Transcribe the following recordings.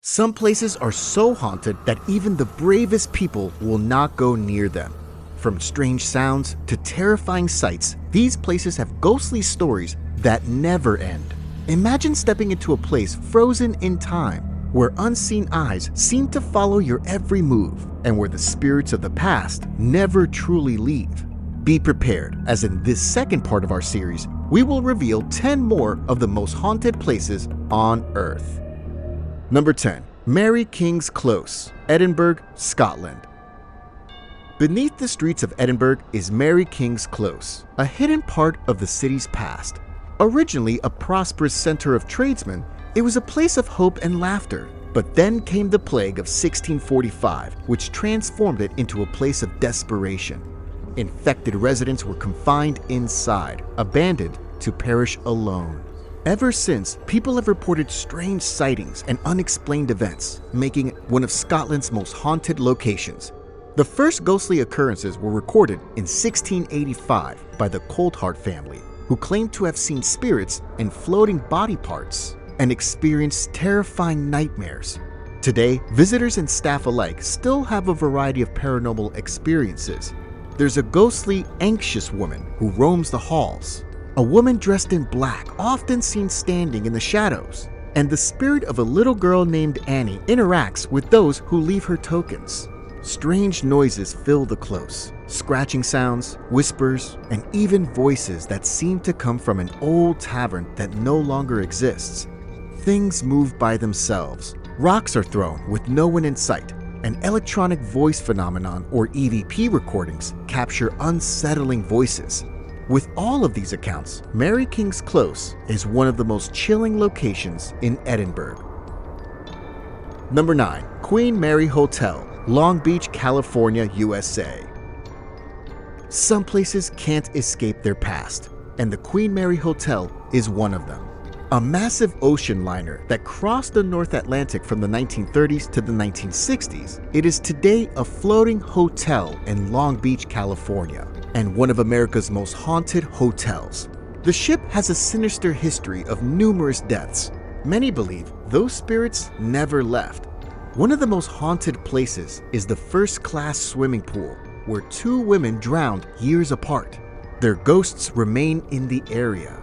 Some places are so haunted that even the bravest people will not go near them. From strange sounds to terrifying sights, these places have ghostly stories that never end. Imagine stepping into a place frozen in time, where unseen eyes seem to follow your every move, and where the spirits of the past never truly leave. Be prepared, as in this second part of our series, we will reveal 10 more of the most haunted places on Earth. Number 10. Mary King's Close, Edinburgh, Scotland. Beneath the streets of Edinburgh is Mary King's Close, a hidden part of the city's past. Originally a prosperous center of tradesmen, it was a place of hope and laughter. But then came the plague of 1645, which transformed it into a place of desperation. Infected residents were confined inside, abandoned to perish alone. Ever since, people have reported strange sightings and unexplained events, making it one of Scotland's most haunted locations. The first ghostly occurrences were recorded in 1685 by the Coulthard family, who claimed to have seen spirits and floating body parts and experienced terrifying nightmares. Today, visitors and staff alike still have a variety of paranormal experiences. There's a ghostly, anxious woman who roams the halls, a woman dressed in black often seen standing in the shadows, and the spirit of a little girl named Annie interacts with those who leave her tokens. Strange noises fill the close, scratching sounds, whispers, and even voices that seem to come from an old tavern that no longer exists. Things move by themselves, rocks are thrown with no one in sight, and electronic voice phenomenon or EVP recordings capture unsettling voices. With all of these accounts, Mary King's Close is one of the most chilling locations in Edinburgh. Number 9. Queen Mary Hotel, Long Beach, California, USA. Some places can't escape their past, and the Queen Mary Hotel is one of them. A massive ocean liner that crossed the North Atlantic from the 1930s to the 1960s, it is today a floating hotel in Long Beach, California, and one of America's most haunted hotels. The ship has a sinister history of numerous deaths. Many believe those spirits never left. One of the most haunted places is the first-class swimming pool, where 2 women drowned years apart. Their ghosts remain in the area.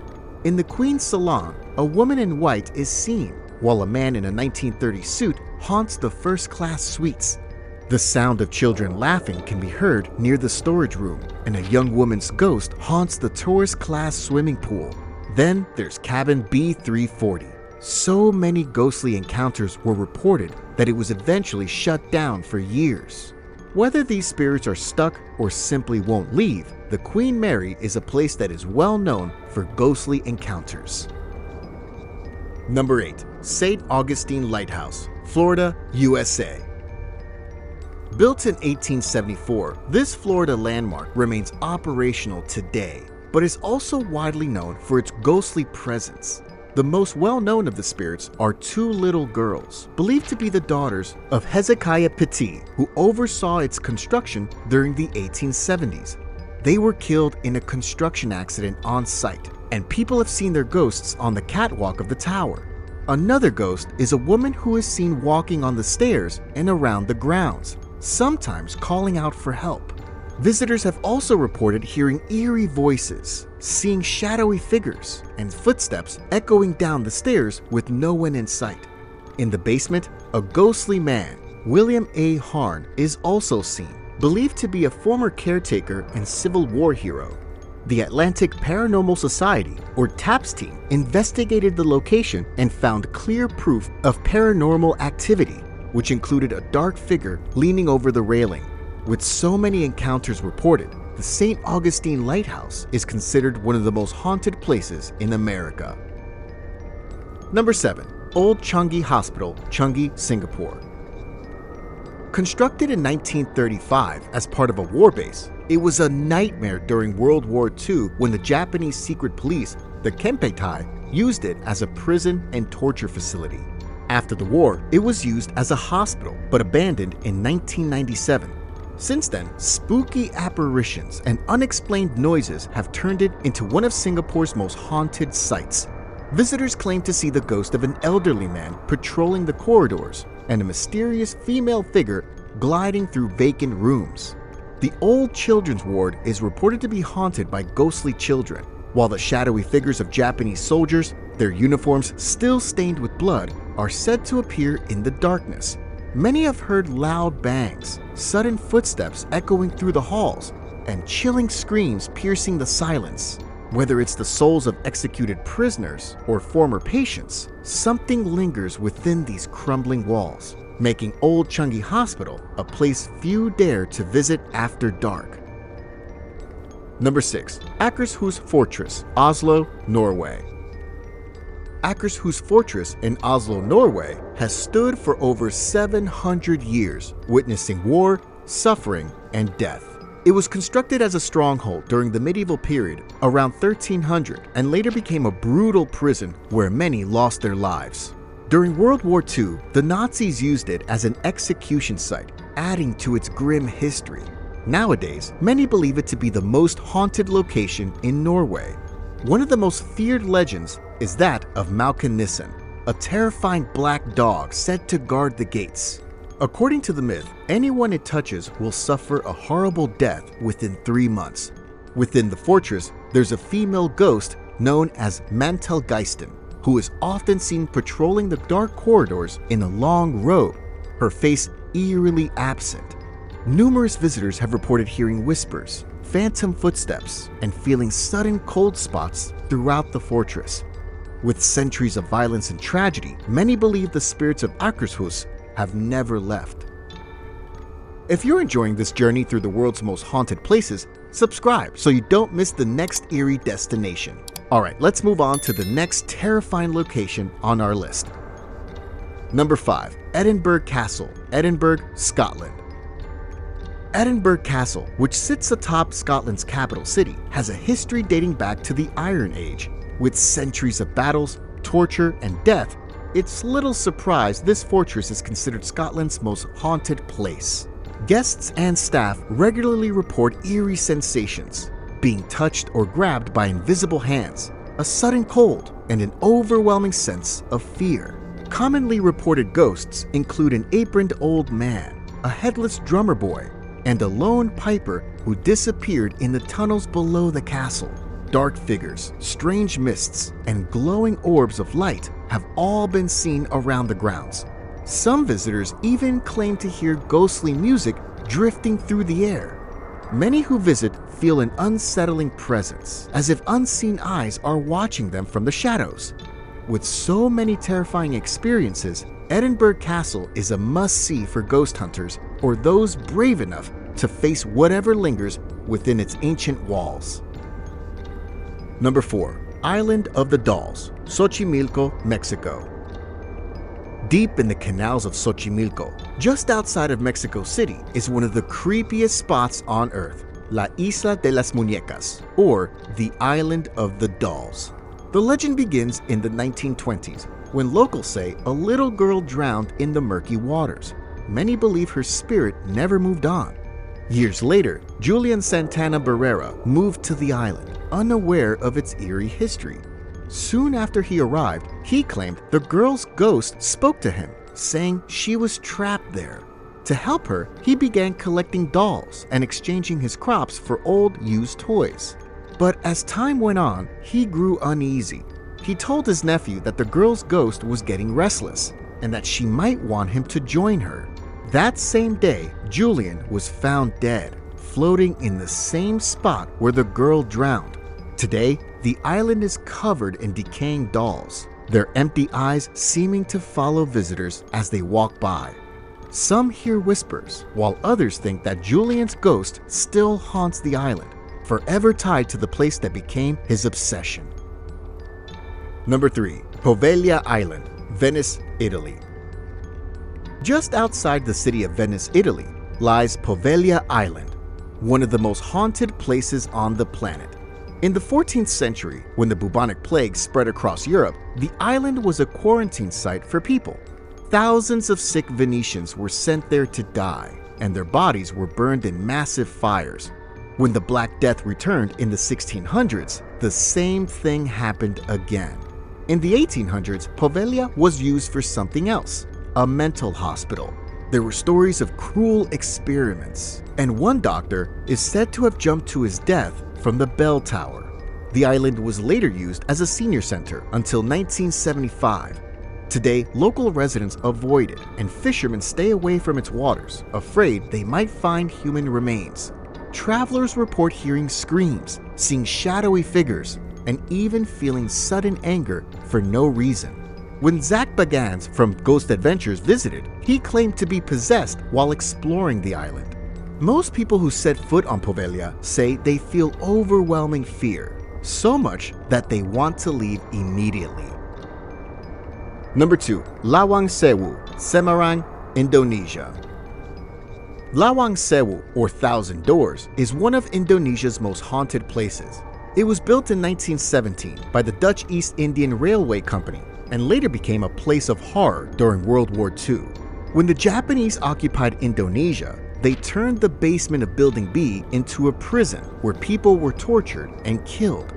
In the Queen's Salon, a woman in white is seen, while a man in a 1930s suit haunts the first-class suites. The sound of children laughing can be heard near the storage room, and a young woman's ghost haunts the tourist-class swimming pool. Then there's cabin B340. So many ghostly encounters were reported that it was eventually shut down for years. Whether these spirits are stuck or simply won't leave, the Queen Mary is a place that is well known for ghostly encounters. Number 8. St. Augustine Lighthouse, Florida, USA. Built in 1874, this Florida landmark remains operational today, but is also widely known for its ghostly presence. The most well-known of the spirits are 2 little girls, believed to be the daughters of Hezekiah Petit, who oversaw its construction during the 1870s. They were killed in a construction accident on site, and people have seen their ghosts on the catwalk of the tower. Another ghost is a woman who is seen walking on the stairs and around the grounds, sometimes calling out for help. Visitors have also reported hearing eerie voices, seeing shadowy figures, and footsteps echoing down the stairs with no one in sight. In the basement, a ghostly man, William A. Harn, is also seen, believed to be a former caretaker and Civil War hero. The Atlantic Paranormal Society, or TAPS team, investigated the location and found clear proof of paranormal activity, which included a dark figure leaning over the railing. With so many encounters reported, the St. Augustine Lighthouse is considered one of the most haunted places in America. Number 7. Old Changi Hospital, Changi, Singapore. Constructed in 1935 as part of a war base, it was a nightmare during World War II when the Japanese secret police, the Kempeitai, used it as a prison and torture facility. After the war, it was used as a hospital but abandoned in 1997. Since then, spooky apparitions and unexplained noises have turned it into one of Singapore's most haunted sites. Visitors claim to see the ghost of an elderly man patrolling the corridors and a mysterious female figure gliding through vacant rooms. The old children's ward is reported to be haunted by ghostly children, while the shadowy figures of Japanese soldiers, their uniforms still stained with blood, are said to appear in the darkness. Many have heard loud bangs, sudden footsteps echoing through the halls, and chilling screams piercing the silence. Whether it's the souls of executed prisoners or former patients, something lingers within these crumbling walls, making Old Changi Hospital a place few dare to visit after dark. Number 6. Akershus Fortress, Oslo, Norway. Akershus Fortress in Oslo, Norway has stood for over 700 years, witnessing war, suffering, and death. It was constructed as a stronghold during the medieval period around 1300 and later became a brutal prison where many lost their lives. During World War II, the Nazis used it as an execution site, adding to its grim history. Nowadays, many believe it to be the most haunted location in Norway. One of the most feared legends is that of Nissen, a terrifying black dog said to guard the gates. According to the myth, anyone it touches will suffer a horrible death within 3 months. Within the fortress, there's a female ghost known as Mantelgeisten, who is often seen patrolling the dark corridors in a long robe, her face eerily absent. Numerous visitors have reported hearing whispers, phantom footsteps, and feeling sudden cold spots throughout the fortress. With centuries of violence and tragedy, many believe the spirits of Akershus have never left. If you're enjoying this journey through the world's most haunted places, subscribe so you don't miss the next eerie destination. Alright, let's move on to the next terrifying location on our list. Number 5. Edinburgh Castle, Edinburgh, Scotland. Edinburgh Castle, which sits atop Scotland's capital city, has a history dating back to the Iron Age. With centuries of battles, torture, and death, it's little surprise this fortress is considered Scotland's most haunted place. Guests and staff regularly report eerie sensations, being touched or grabbed by invisible hands, a sudden cold, and an overwhelming sense of fear. Commonly reported ghosts include an aproned old man, a headless drummer boy, and a lone piper who disappeared in the tunnels below the castle. Dark figures, strange mists, and glowing orbs of light have all been seen around the grounds. Some visitors even claim to hear ghostly music drifting through the air. Many who visit feel an unsettling presence, as if unseen eyes are watching them from the shadows. With so many terrifying experiences, Edinburgh Castle is a must-see for ghost hunters or those brave enough to face whatever lingers within its ancient walls. Number 4. Island of the Dolls, Xochimilco, Mexico. Deep in the canals of Xochimilco, just outside of Mexico City, is one of the creepiest spots on Earth, La Isla de las Muñecas, or the Island of the Dolls. The legend begins in the 1920s, when locals say a little girl drowned in the murky waters. Many believe her spirit never moved on. Years later, Julian Santana Barrera moved to the island, unaware of its eerie history. Soon after he arrived, he claimed the girl's ghost spoke to him, saying she was trapped there. To help her, he began collecting dolls and exchanging his crops for old used toys. But as time went on, he grew uneasy. He told his nephew that the girl's ghost was getting restless and that she might want him to join her. That same day, Julian was found dead, floating in the same spot where the girl drowned. Today, the island is covered in decaying dolls, their empty eyes seeming to follow visitors as they walk by. Some hear whispers, while others think that Julian's ghost still haunts the island, forever tied to the place that became his obsession. Number 3. Poveglia Island, Venice, Italy. Just outside the city of Venice, Italy, lies Poveglia Island, one of the most haunted places on the planet. In the 14th century, when the bubonic plague spread across Europe, the island was a quarantine site for people. Thousands of sick Venetians were sent there to die, and their bodies were burned in massive fires. When the Black Death returned in the 1600s, the same thing happened again. In the 1800s, Poveglia was used for something else, a mental hospital. There were stories of cruel experiments, and one doctor is said to have jumped to his death from the bell tower. The island was later used as a senior center until 1975. Today, local residents avoid it, and fishermen stay away from its waters, afraid they might find human remains. Travelers report hearing screams, seeing shadowy figures, and even feeling sudden anger for no reason. When Zach Bagans from Ghost Adventures visited, he claimed to be possessed while exploring the island. Most people who set foot on Poveglia say they feel overwhelming fear, so much that they want to leave immediately. Number 2. Lawang Sewu, Semarang, Indonesia. Lawang Sewu, or Thousand Doors, is one of Indonesia's most haunted places. It was built in 1917 by the Dutch East Indian Railway Company and later became a place of horror during World War II. When the Japanese occupied Indonesia, they turned the basement of Building B into a prison where people were tortured and killed.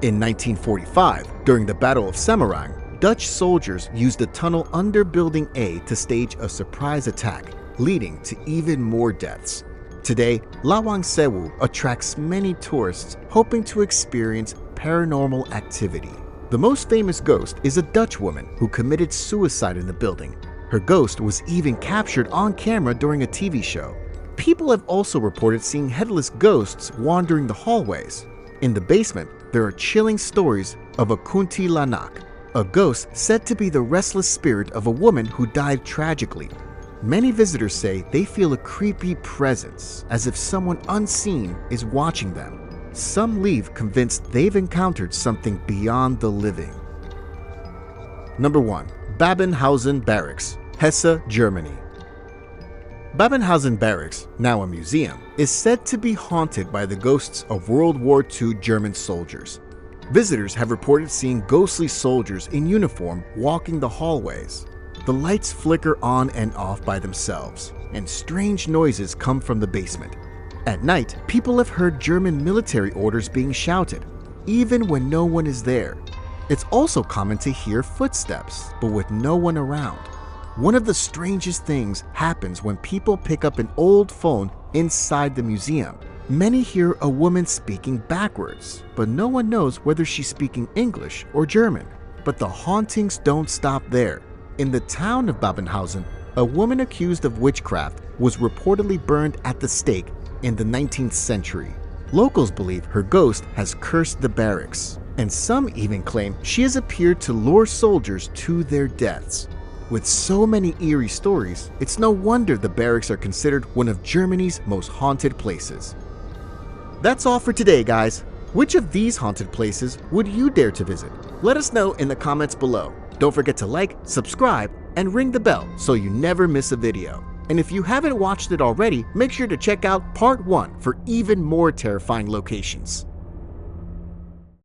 In 1945, during the Battle of Semarang, Dutch soldiers used a tunnel under Building A to stage a surprise attack, leading to even more deaths. Today, Lawang Sewu attracts many tourists hoping to experience paranormal activity. The most famous ghost is a Dutch woman who committed suicide in the building. Her ghost was even captured on camera during a TV show. People have also reported seeing headless ghosts wandering the hallways. In the basement, there are chilling stories of a kuntilanak, a ghost said to be the restless spirit of a woman who died tragically. Many visitors say they feel a creepy presence, as if someone unseen is watching them. Some leave convinced they've encountered something beyond the living. Number 1. Babenhausen Barracks, Hesse, Germany. Babenhausen Barracks, now a museum, is said to be haunted by the ghosts of World War II German soldiers. Visitors have reported seeing ghostly soldiers in uniform walking the hallways. The lights flicker on and off by themselves, and strange noises come from the basement. At night, people have heard German military orders being shouted, even when no one is there. It's also common to hear footsteps, but with no one around. One of the strangest things happens when people pick up an old phone inside the museum. Many hear a woman speaking backwards, but no one knows whether she's speaking English or German. But the hauntings don't stop there. In the town of Babenhausen, a woman accused of witchcraft was reportedly burned at the stake in the 19th century. Locals believe her ghost has cursed the barracks, and some even claim she has appeared to lure soldiers to their deaths. With so many eerie stories, it's no wonder the barracks are considered one of Germany's most haunted places. That's all for today, guys. Which of these haunted places would you dare to visit? Let us know in the comments below. Don't forget to like, subscribe, and ring the bell so you never miss a video. And if you haven't watched it already, make sure to check out part 1 for even more terrifying locations.